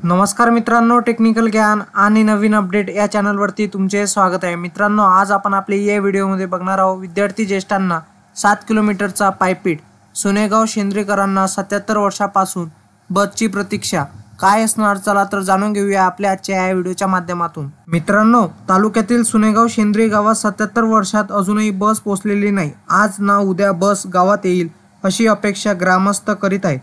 नमस्कार मित्रांनो, टेक्निकल ज्ञान आणि नवीन अपडेट या चॅनलवरती तुमचे स्वागत आहे। मित्रांनो, आज आपण आपल्या या व्हिडिओमध्ये बघणार आहोत विद्यार्थी ज्येष्ठांना 7 किलोमीटरचा पायपीट, सुनेगाव शेंद्रेकरांना 77 वर्षापासून बसची प्रतीक्षा काय असणार, चला तर जाणून घेऊया आपल्या आजच्या या व्हिडिओच्या माध्यमातून। मित्रांनो, तालुक्यातील सुनेगाव शेंद्रे गावात 77 वर्षात अजूनही बस पोहोचलेली नाही। आज ना उद्या बस गावात येईल अशी अपेक्षा ग्रामस्थ करीत आहेत।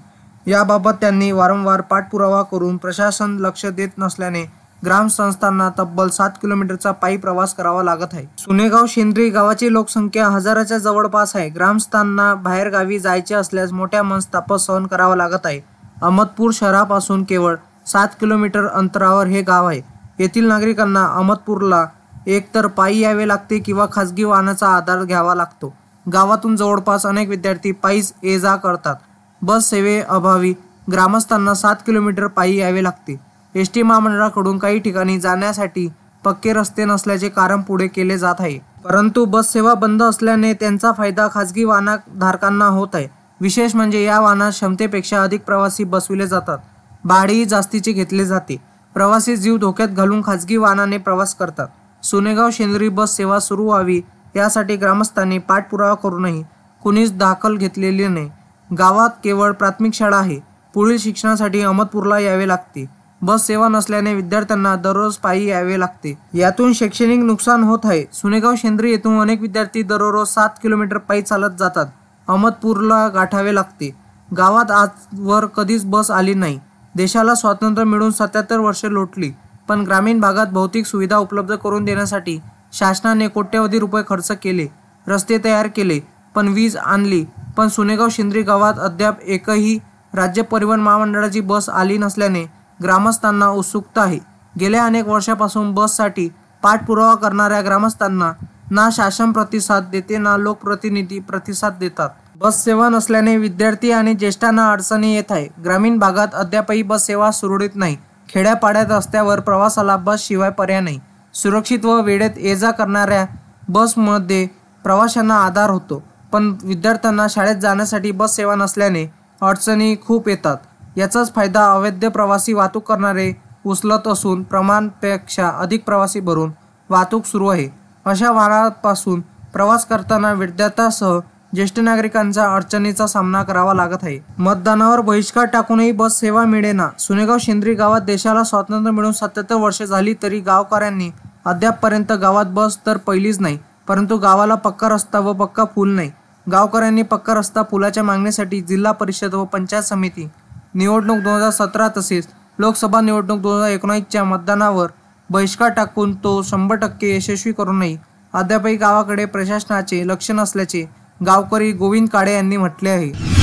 याबाबत त्यांनी वारंवार पाठपुरावा करून प्रशासन लक्ष देत नसल्याने ग्रामस्थांना तब्बल 7 किलोमीटरचा पायी प्रवास करावा लागत आहे। सुनेगाव शेंद्रे गावाची लोकसंख्या हजाराच्या जवळपास आहे। ग्रामस्थांना बाहेर गावी जायचे असल्यास मोठ्या मनस्ताप सहन करावा लागत आहे। अहमदपूर शहरापासून केवळ 7 किलोमीटर अंतरावर हे गाव आहे। येथील नागरिकांना अहमदपूरला एकतर पायी यावे लागते किंवा खासगी वाहनाचा आधार घ्यावा लागतो। गावातून जवळपास अनेक विद्यार्थी पायीच ये-जा करतात। बस सेवेअभावी ग्रामस्थांना 7 किलोमीटर पायी यावे लागते। एसटी महामंडळाकडून काही ठिकाणी जाण्यासाठी पक्के रस्ते नसल्याचे कारण पुढे केले जात आहे, परंतु बस सेवा बंद असल्याने त्यांचा फायदा खासगी वाहनधारकांना होत आहे। विशेष म्हणजे या वाहनात क्षमतेपेक्षा अधिक प्रवासी बसविले जातात। भाडेही जास्तीचे घेतले जाते। प्रवासी जीव धोक्यात घालून खासगी वाहनाने प्रवास करतात। सुनेगाव शेंद्रे बस सेवा सुरू व्हावी यासाठी ग्रामस्थांनी पाठपुरावा करूनही कुणीच दखल घेतलेली नाही। गावात केवळ प्राथमिक शाळा आहे। पुढील शिक्षणासाठी अहमदपूरला यावे लागते। बस सेवा नसल्याने विद्यार्थ्यांना दररोज पायी यावे लागते। यातून शैक्षणिक नुकसान होत आहे। सुनेगाव शेंद्रे येथून अनेक विद्यार्थी दररोज 7 किलोमीटर पायी चालत जातात। अहमदपूरला गाठावे लागते। गावात आजवर कधीच बस आली नाही। देशाला स्वातंत्र्य मिळून 77 वर्षे लोटली, पण ग्रामीण भागात भौतिक सुविधा उपलब्ध करून देण्यासाठी शासनाने कोट्यवधी रुपये खर्च केले, रस्ते तयार केले, पण वीज आणली, पण सुनेगाव शेंद्रे गावात अद्याप एकही राज्य परिवहन महामंडळाची बस आली नसल्याने ग्रामस्थांना उत्सुकता आहे। गेल्या अनेक वर्षापासून बससाठी पाठपुरावा करणाऱ्या ग्रामस्थांना ना शासन प्रतिसाद देते ना लोकप्रतिनिधी प्रतिसाद देतात। बस सेवा नसल्याने विद्यार्थी आणि ज्येष्ठांना अडचणी येत आहे। ग्रामीण भागात अद्यापही बस सेवा सुरळीत नाही। खेड्यापाड्यात रस्त्यावर प्रवासाला बस शिवाय पर्याय नाही। सुरक्षित व वेळेत ये-जा करणाऱ्या बसमध्ये प्रवाशांना आधार होतो, पण विद्यार्थ्यांना शाळेत जाण्यासाठी बस सेवा नसल्याने अडचणी खूप येतात। याचाच फायदा अवैध प्रवासी वाहतूक करणारे उचलत असून प्रमाणापेक्षा अधिक प्रवासी भरून वाहतूक सुरू आहे। अशा वाहनापासून प्रवास करताना विद्यार्थ्यांसह ज्येष्ठ नागरिकांचा अडचणीचा सामना करावा लागत आहे। मतदानावर बहिष्कार टाकूनही बस सेवा मिळेना। सुनेगाव शेंद्रे गावात देशाला स्वातंत्र्य मिळून 77 वर्षे झाली तरी गावकऱ्यांनी अद्यापपर्यंत गावात बस तर पहिलीच नाही, परंतु गावाला पक्का रस्ता व पक्का पूल नाही। गावकऱ्यांनी पक्का रस्ता पुलाच्या मागणीसाठी जिल्हा परिषद व पंचायत समिती निवडणूक 2017 तसेच लोकसभा निवडणूक 2019च्या मतदानावर बहिष्कार टाकून तो 100% यशस्वी करूनही अद्यापही गावाकडे प्रशासनाचे लक्ष नसल्याचे गावकरी गोविंद काळे यांनी म्हटले आहे।